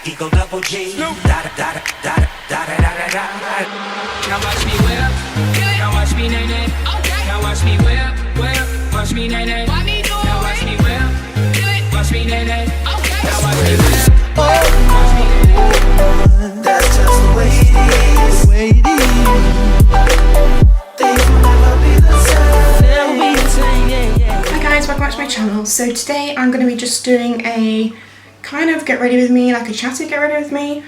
Eagle double G. Now watch me whip, now watch me nae nae. Now watch me whip, watch me nae nae. Now watch me whip, watch me nae nae. Now watch me whip, watch me nae nae. That's just the way it is. Things will never be the same. Hi guys, welcome back to my channel. So today I'm going to be just doing a kind of get ready with me, like a chatty get ready with me,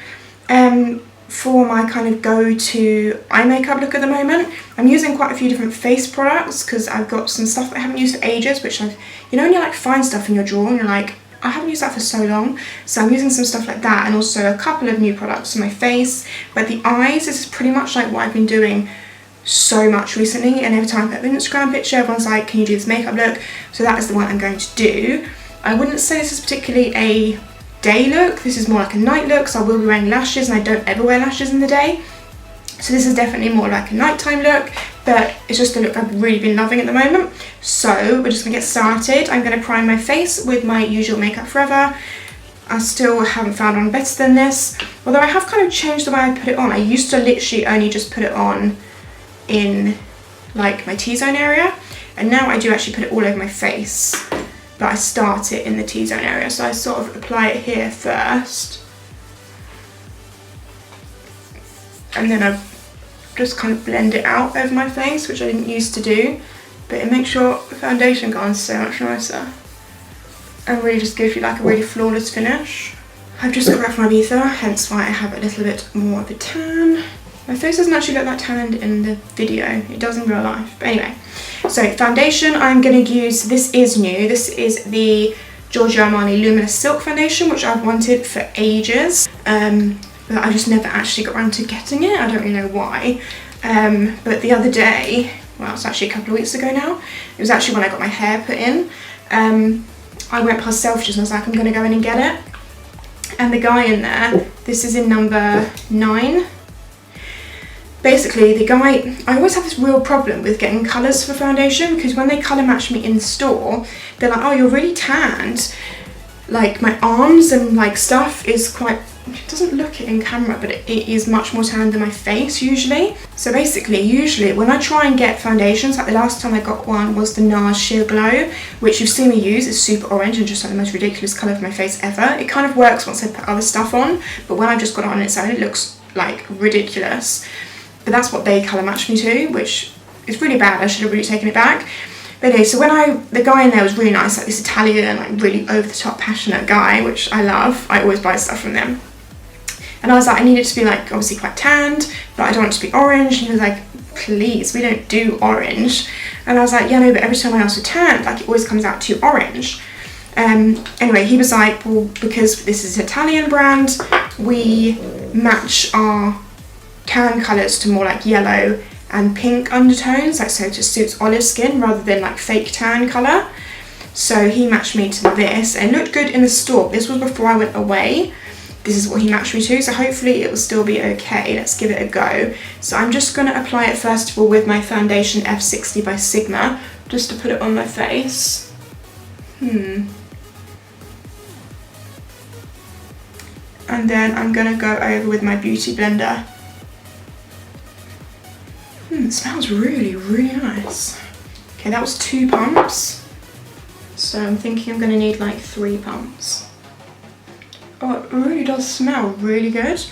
for my kind of go-to eye makeup look at the moment. I'm using quite a few different face products because I've got some stuff that I haven't used for ages, which I've, you know when you like find stuff in your drawer and you're like, I haven't used that for so long, so I'm using some stuff like that, and also a couple of new products for my face. But the eyes, this is pretty much like what I've been doing so much recently, and every time I put an Instagram picture, everyone's like, can you do this makeup look? So that is the one I'm going to do. I wouldn't say this is particularly a day look, this is more like a night look, so I will be wearing lashes, and I don't ever wear lashes in the day. So this is definitely more like a nighttime look, but it's just a look I've really been loving at the moment. So we're just gonna get started. I'm gonna prime my face with my usual Makeup Forever. I still haven't found one better than this, although I have kind of changed the way I put it on. I used to literally only just put it on in like my T-zone area, and now I do actually put it all over my face, but I start it in the T-zone area, so I sort of apply it here first, and then I just kind of blend it out over my face, which I didn't used to do, but it makes your foundation go on so much nicer and really just gives you like a really flawless finish. I've just got back from Ibiza, hence why I have a little bit more of a tan. My face doesn't actually look that tanned in the video, it does in real life. But anyway, so foundation, I'm going to use, this is new, this is the Giorgio Armani Luminous Silk Foundation, which I've wanted for ages, but I just never actually got around to getting it. I don't really know why, but the other day, well, it's actually a couple of weeks ago now, it was actually when I got my hair put in, I went past Selfridges and I was like, I'm going to go in and get it, and the guy in there, this is in number 9, basically the guy, I always have this real problem with getting colours for foundation, because when they colour match me in store, they're like, oh, you're really tanned, like my arms and like stuff is quite, it doesn't look it in camera, but it is much more tanned than my face usually. So basically, usually when I try and get foundations, like the last time I got one was the NARS Sheer Glow, which you've seen me use, is super orange and just like the most ridiculous colour for my face ever. It kind of works once I put other stuff on, but when I've just got it on its own, it looks like ridiculous. But that's what they colour matched me to, which is really bad. I should have really taken it back. But anyway, so when the guy in there was really nice, like this Italian, like really over the top passionate guy, which I love. I always buy stuff from them. And I was like, I need it to be like obviously quite tanned, but I don't want it to be orange. And he was like, please, we don't do orange. And I was like, yeah, no, but every time I ask for tanned, like it always comes out too orange. Anyway, he was like, well, because this is an Italian brand, we match our tan colours to more like yellow and pink undertones, like so it just suits olive skin rather than like fake tan colour. So he matched me to this, and it looked good in the store. This was before I went away. This is what he matched me to, so hopefully it will still be okay. Let's give it a go. So I'm just going to apply it first of all with my foundation F60 by Sigma, just to put it on my face. And then I'm going to go over with my beauty blender. It smells really, really nice. Okay, that was 2 pumps. So I'm thinking I'm going to need like 3 pumps. Oh, it really does smell really good.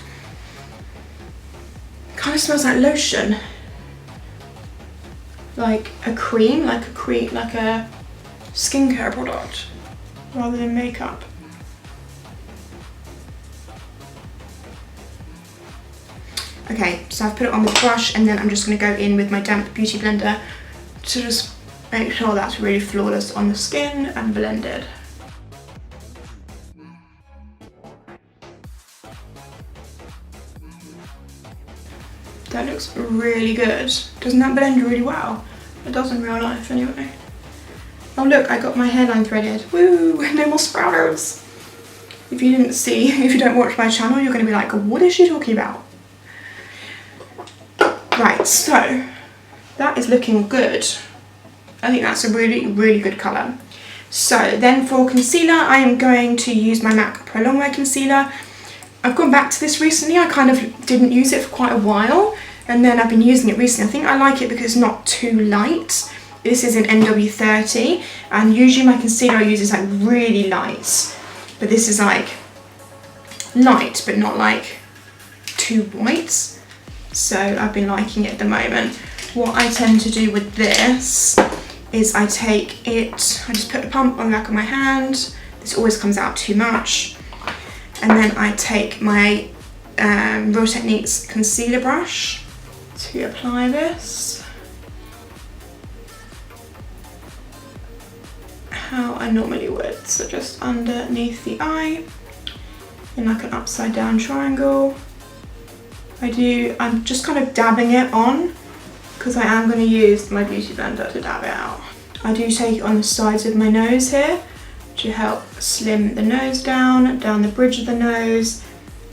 Kind of smells like lotion. Like a cream, like a skincare product, rather than makeup. Okay, so I've put it on with the brush, and then I'm just going to go in with my damp beauty blender to just make sure that's really flawless on the skin and blended. That looks really good. Doesn't that blend really well? It does in real life anyway. Oh look, I got my hairline threaded. Woo, no more sprouts. If you didn't see, if you don't watch my channel, you're going to be like, what is she talking about? Right, so that is looking good. I think that's a really, really good colour. So then for concealer, I am going to use my MAC Pro Longwear Concealer. I've gone back to this recently. I kind of didn't use it for quite a while, and then I've been using it recently. I think I like it because it's not too light. This is in NW30, and usually my concealer I use is like really light, but this is like light but not like too white, so I've been liking it at the moment. What I tend to do with this is I take it, I just put a pump on the back of my hand. This always comes out too much, and then I take my Real Techniques concealer brush to apply this how I normally would, so just underneath the eye in like an upside down triangle. I'm just kind of dabbing it on because I am going to use my beauty blender to dab it out. I do take it on the sides of my nose here to help slim the nose down the bridge of the nose,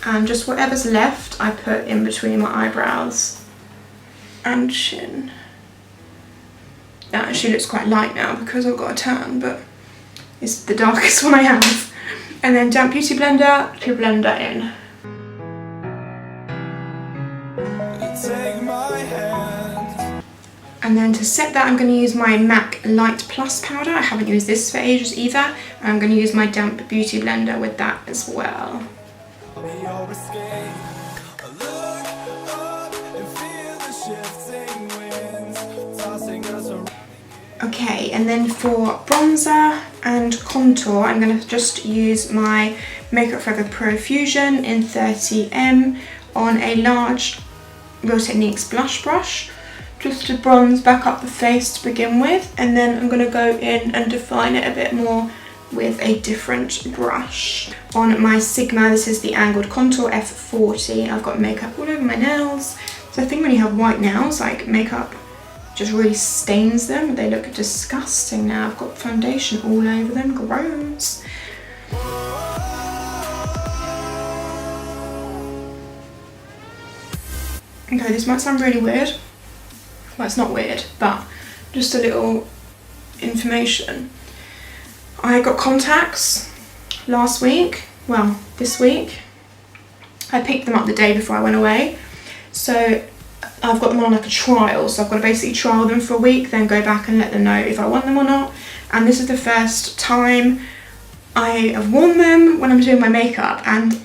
and just whatever's left I put in between my eyebrows and chin. That actually looks quite light now because I've got a tan, but it's the darkest one I have. And then damp beauty blender to blend that in. Take my hand. And then to set that, I'm going to use my MAC Light Plus powder. I haven't used this for ages either. And I'm going to use my damp beauty blender with that as well. Okay, and then for bronzer and contour, I'm going to just use my Makeup Forever Pro Fusion in 30M on a large Real Techniques blush brush, just to bronze back up the face to begin with, and then I'm going to go in and define it a bit more with a different brush. On my Sigma, this is the Angled Contour F40. I've got makeup all over my nails, so I think when you have white nails, like makeup just really stains them. They look disgusting now. I've got foundation all over them, gross. Okay, this might sound really weird. Well, it's not weird, but just a little information. I got contacts last week, well, this week. I picked them up the day before I went away. So I've got them on like a trial, so I've got to basically trial them for a week, then go back and let them know if I want them or not. And this is the first time I have worn them when I'm doing my makeup, and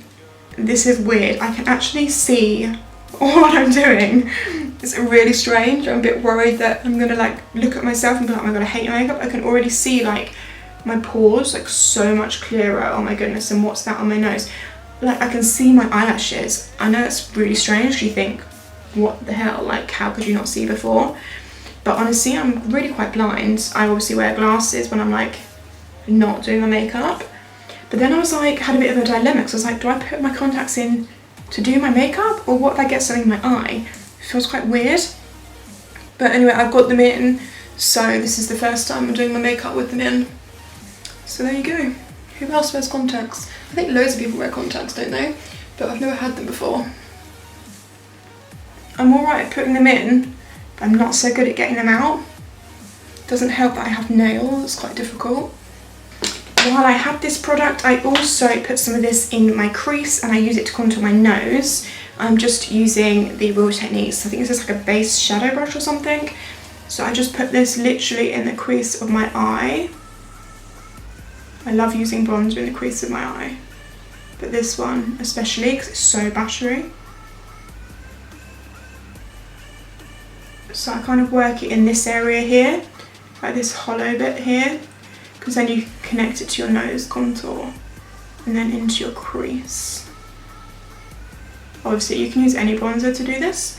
this is weird. I can actually see what I'm doing. It's really strange. I'm a bit worried that I'm gonna like look at myself and be like, oh my god, I hate my makeup. I can already see like my pores like so much clearer. Oh my goodness, and what's that on my nose? Like I can see my eyelashes. I know it's really strange. You think, what the hell, like how could you not see before? But honestly, I'm really quite blind. I obviously wear glasses when I'm like not doing my makeup, but then I was like, had a bit of a dilemma, because I was like, do I put my contacts in to do my makeup, or what if I get something in my eye? It feels quite weird. But anyway, I've got them in, so this is the first time I'm doing my makeup with them in. So there you go. Who else wears contacts? I think loads of people wear contacts, don't they? But I've never had them before. I'm alright at putting them in, but I'm not so good at getting them out. Doesn't help that I have nails, it's quite difficult. While I have this product, I also put some of this in my crease, and I use it to contour my nose. I'm just using the Real Techniques, I think this is like a base shadow brush or something. So I just put this literally in the crease of my eye. I love using bronzer in the crease of my eye, but this one especially because it's so battery. So I kind of work it in this area here, like this hollow bit here, because then you connect it to your nose contour and then into your crease. Obviously you can use any bronzer to do this.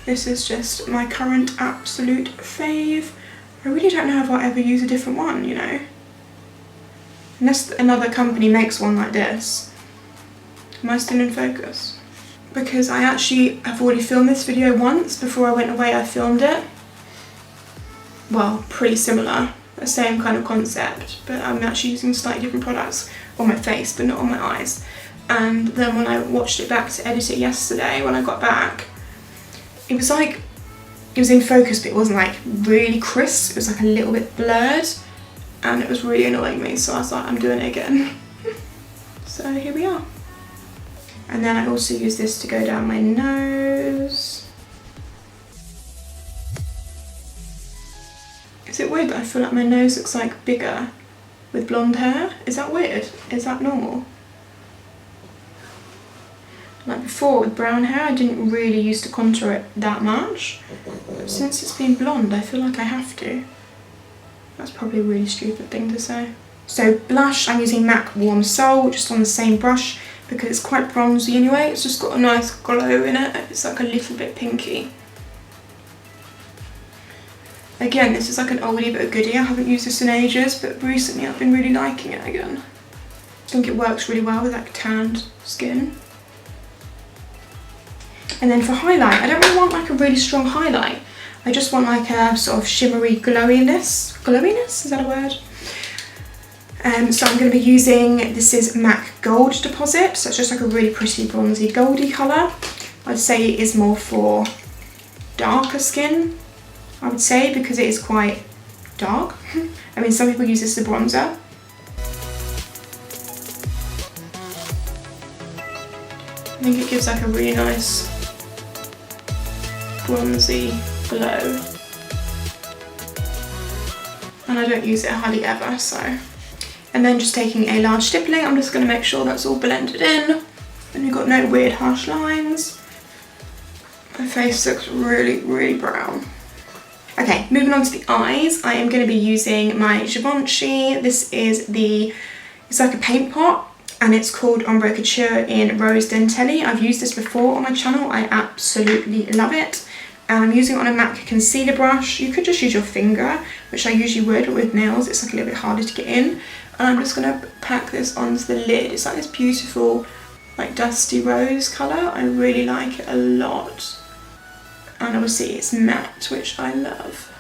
This is just my current absolute fave. I really don't know if I'll ever use a different one, you know. Unless another company makes one like this. Am I still in focus? Because I actually have already filmed this video once. Before I went away, I filmed it. Well, pretty similar, the same kind of concept, but I'm actually using slightly different products on my face, but not on my eyes. And then when I watched it back to edit it yesterday, when I got back, it was like, it was in focus, but it wasn't like really crisp. It was like a little bit blurred. and it was really annoying me, so I was like, I'm doing it again. So here we are. And then I also use this to go down my nose. Is it weird that I feel like my nose looks like bigger with blonde hair? Is that weird? Is that normal? Like before with brown hair, I didn't really used to contour it that much. But since it's been blonde, I feel like I have to. That's probably a really stupid thing to say. So blush, I'm using MAC Warm Soul, just on the same brush because it's quite bronzy anyway. It's just got a nice glow in it. It's like a little bit pinky. Again, this is like an oldie but a goodie. I haven't used this in ages, but recently I've been really liking it again. I think it works really well with like tanned skin. And then for highlight, I don't really want like a really strong highlight. I just want like a sort of shimmery glowiness. Glowiness, is that a word? So I'm going to be using, this is MAC Gold Deposit. So it's just like a really pretty bronzy goldy colour. I'd say it is more for darker skin, I would say, because it is quite dark. I mean, some people use this as a bronzer. I think it gives like a really nice bronzy glow. And I don't use it hardly ever, so. And then just taking a large stippling, I'm just going to make sure that's all blended in. And you've got no weird harsh lines. My face looks really, really brown. Okay, moving on to the eyes, I am going to be using my Givenchy. This is it's like a paint pot, and it's called Ombre Couture in Rose Dentelle. I've used this before on my channel. I absolutely love it. And I'm using it on a MAC concealer brush. You could just use your finger, which I usually would, but with nails it's like a little bit harder to get in. And I'm just going to pack this onto the lid. It's like this beautiful, like dusty rose colour. I really like it a lot. And obviously it's matte, which I love.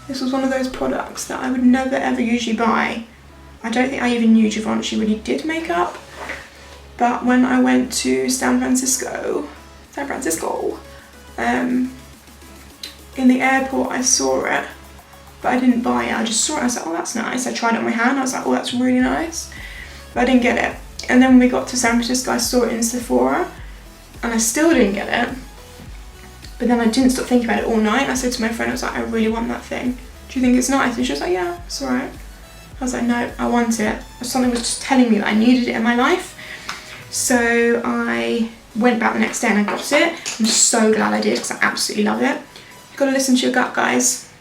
This was one of those products that I would never ever usually buy. I don't think I even knew Givenchy really did makeup. But when I went to San Francisco, in the airport I saw it, but I didn't buy it. I just saw it, I was like, oh that's nice. I tried it on my hand, I was like, oh that's really nice. But I didn't get it. And then when we got to San Francisco, I saw it in Sephora, and I still didn't get it. But then I didn't stop thinking about it all night. I said to my friend, I was like, I really want that thing. Do you think it's nice? And she was like, yeah, it's alright. I was like, no, I want it. Something was just telling me that I needed it in my life. So I went back the next day and I got it. I'm so glad I did because I absolutely love it. You've got to listen to your gut, guys.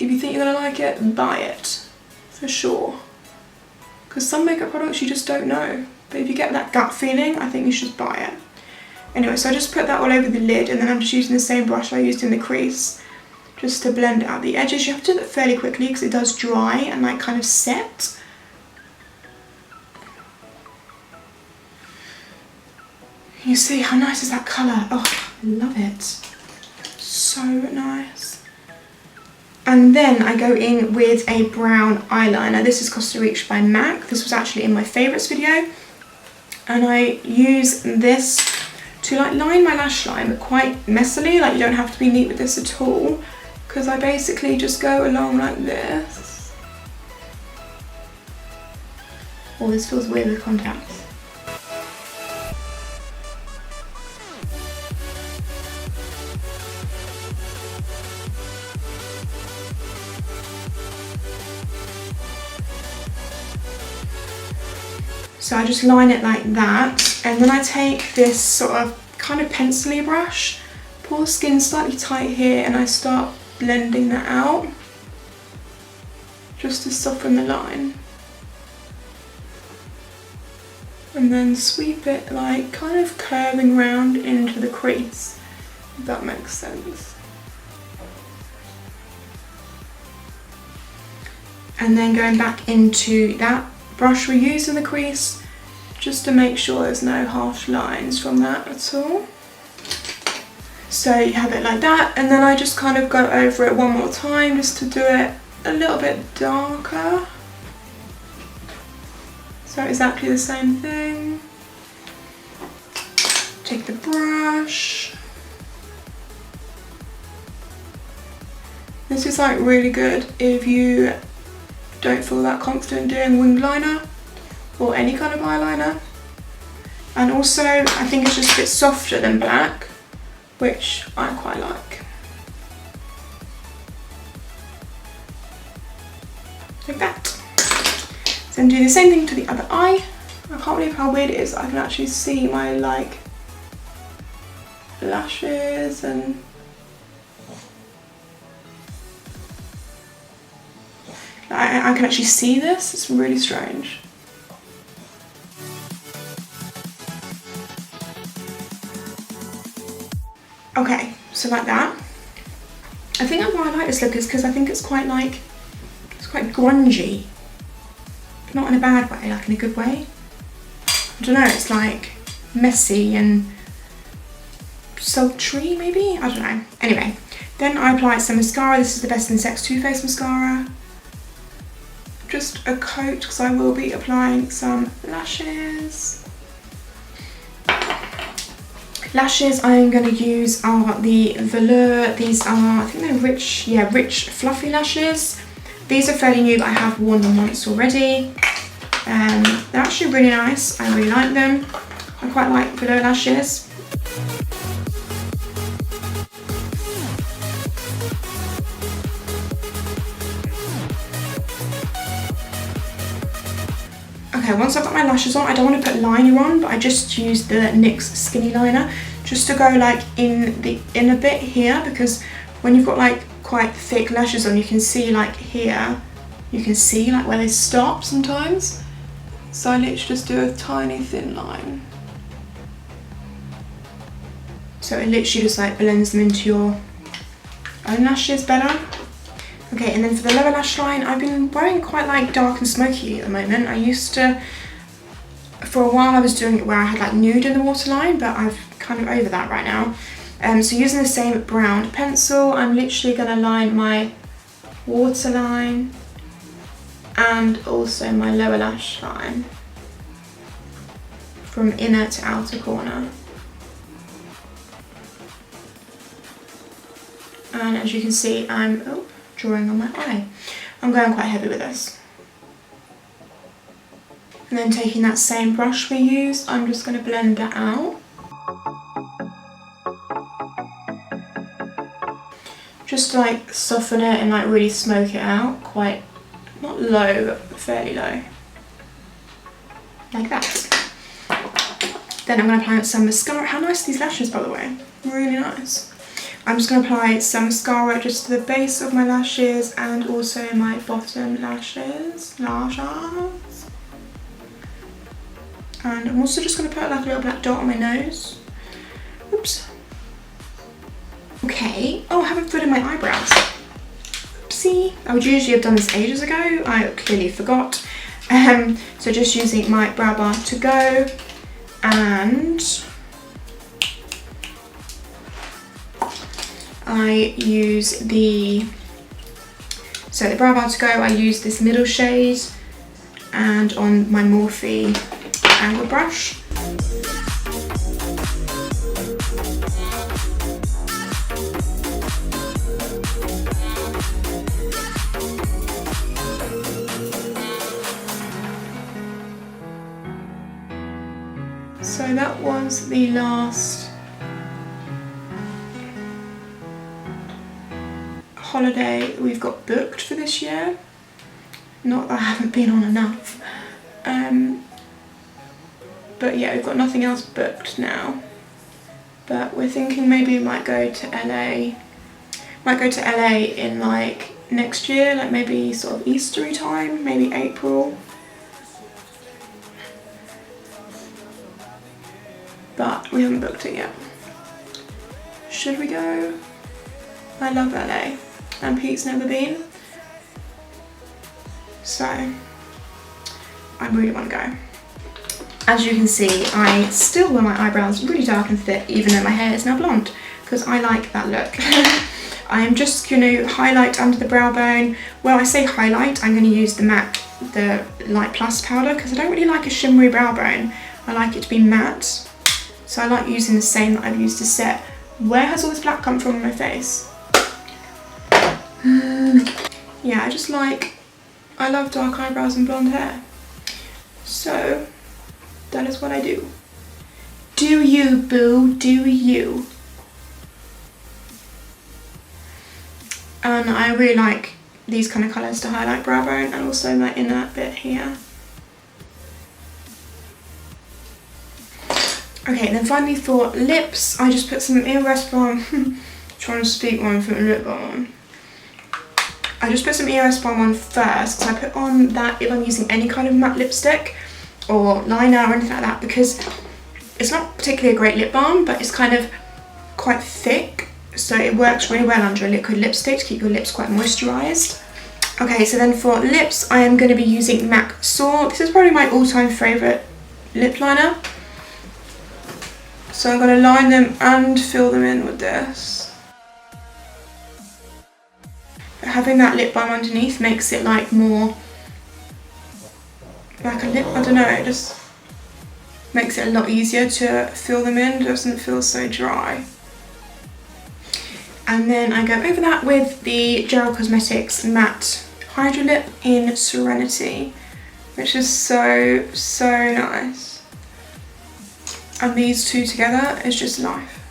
If you think you're going to like it, buy it. For sure. Because some makeup products you just don't know. But if you get that gut feeling, I think you should buy it. Anyway, so I just put that all over the lid, and then I'm just using the same brush I used in the crease just to blend out the edges. You have to do that fairly quickly because it does dry and like kind of set. You see how nice is that colour? Oh, I love it. So nice. And then I go in with a brown eyeliner. This is Costa Riche by MAC. This was actually in my favourites video. And I use this to like line my lash line, but quite messily. Like you don't have to be neat with this at all, because I basically just go along like this. Oh, this feels weird with contacts. So I just line it like that, and then I take this sort of kind of pencil-y brush, pull the skin slightly tight here, and I start blending that out just to soften the line. And then sweep it like kind of curving round into the crease, if that makes sense. And then going back into that brush we used in the crease, just to make sure there's no harsh lines from that at all. So you have it like that, and then I just kind of go over it one more time just to do it a little bit darker. So exactly the same thing. Take the brush. This is like really good if you don't feel that confident doing winged liner or any kind of eyeliner. And also, I think it's just a bit softer than black, which I quite like. Like that. Then do the same thing to the other eye. I can't believe how weird it is. I can actually see my like lashes and I can actually see this. It's really strange. Okay, so like that. I think why I like this look is because I think it's quite like, it's quite grungy. Not in a bad way, like in a good way. I don't know, it's like messy and sultry maybe? I don't know. Anyway, then I applied some mascara. This is the Best in Sex Toofaced mascara. Just a coat because I will be applying some lashes. Lashes I'm going to use are the Velour. These are, I think they're rich, yeah, rich fluffy lashes. These are fairly new, but I have worn them once already. They're actually really nice. I really like them. I quite like Velour lashes. Okay, once I've got my lashes on, I don't want to put liner on, but I just use the NYX Skinny Liner just to go like in the inner bit here, because when you've got like quite thick lashes on, you can see like here, you can see like where they stop sometimes. So I literally just do a tiny thin line. So it literally just like blends them into your own lashes better. Okay, and then for the lower lash line, I've been wearing quite like dark and smoky at the moment. I used to, for a while I was doing it where I had like nude in the waterline, but I've kind of over that right now. So using the same brown pencil, I'm literally going to line my waterline and also my lower lash line from inner to outer corner. And as you can see, I'm drawing on my eye. I'm going quite heavy with this. And then taking that same brush we used, I'm just going to blend that out. Just to like soften it and like really smoke it out, quite, not low, but fairly low. Like that. Then I'm going to apply some mascara. How nice are these lashes, by the way? Really nice. I'm just going to apply some mascara just to the base of my lashes and also my bottom lashes. And I'm also just going to put like a little black dot on my nose. Oops. Okay. Oh, I haven't filled in my eyebrows. Oopsie. I would usually have done this ages ago. I clearly forgot. So just using my brow bar to go, and I use the brow bar to go, I use this middle shade and on my Morphe angle brush. So that was the last holiday we've got booked for this year. Not that I haven't been on enough. But yeah, we've got nothing else booked now. But we're thinking maybe we might go to LA. Might go to LA in like next year, like maybe sort of Eastery time, maybe April. But we haven't booked it yet. Should we go? I love LA, and Pete's never been. So I really want to go. As you can see, I still wear my eyebrows really dark and thick, even though my hair is now blonde, because I like that look. I am just going to highlight under the brow bone. Well, I say highlight, I'm going to use the MAC, the Light Plus powder, because I don't really like a shimmery brow bone. I like it to be matte. So I like using the same that I've used to set. Where has all this black come from on my face? Yeah, I just like I love dark eyebrows and blonde hair. So that is what I do. Do you, boo, do you. And I really like these kind of colours to highlight brow bone and also my inner bit here. Okay, and then finally for lips, I just put some EOS balm. Trying to speak one for lip balm. I just put some EOS balm on first, because I put on that if I'm using any kind of matte lipstick or liner or anything like that, because it's not particularly a great lip balm, but it's kind of quite thick, so it works really well under a liquid lipstick to keep your lips quite moisturised. Okay, so then for lips, I am going to be using MAC Soar. This is probably my all-time favourite lip liner. So I'm going to line them and fill them in with this. Having that lip balm underneath makes it like more like a lip, I don't know, it just makes it a lot easier to fill them in, it doesn't feel so dry. And then I go over that with the Gerald Cosmetics Matte Hydra Lip in Serenity, which is so, so nice. And these two together is just life.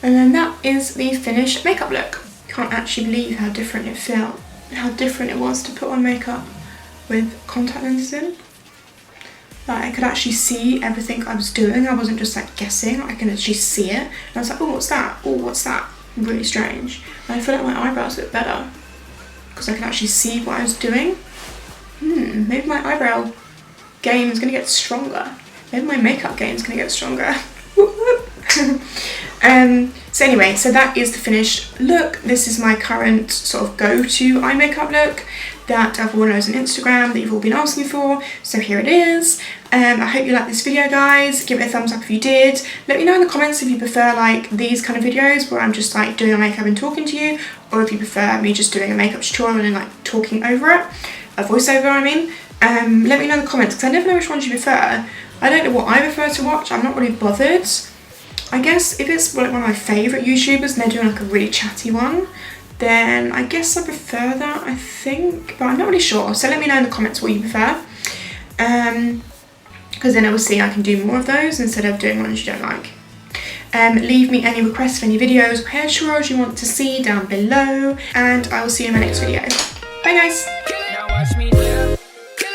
And then that is the finished makeup look. Can't actually believe how different it felt, how different it was to put on makeup with contact lenses in. Like I could actually see everything I was doing. I wasn't just like guessing, I can actually see it. And I was like, oh, what's that? Oh, what's that? Really strange. And I feel like my eyebrows look better because I can actually see what I was doing. Maybe my eyebrow game is gonna get stronger. Maybe my makeup game is gonna get stronger. So anyway, so that is the finished look. This is my current sort of go-to eye makeup look that everyone knows on Instagram that you've all been asking for. So here it is. I hope you liked this video, guys. Give it a thumbs up if you did. Let me know in the comments if you prefer like these kind of videos where I'm just like doing a makeup and talking to you, or if you prefer me just doing a makeup tutorial and like talking over it, a voiceover I mean. Let me know in the comments because I never know which ones you prefer. I don't know what I prefer to watch. I'm not really bothered. I guess if it's like one of my favourite YouTubers and they're doing like a really chatty one, then I guess I prefer that, I think, but I'm not really sure. So let me know in the comments what you prefer, because then obviously I can do more of those instead of doing ones you don't like. Leave me any requests for any videos or hair tutorials you want to see down below, and I will see you in my next video. Bye guys! Now watch me whip,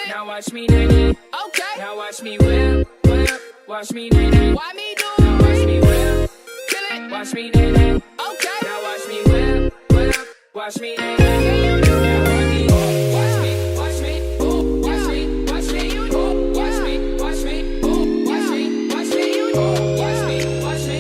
now watch me nay. Okay. Now watch me whip, whip, watch me nay. Why me do? Now watch me whip, watch me nay. Okay. Now watch me whip, whip, watch me nay.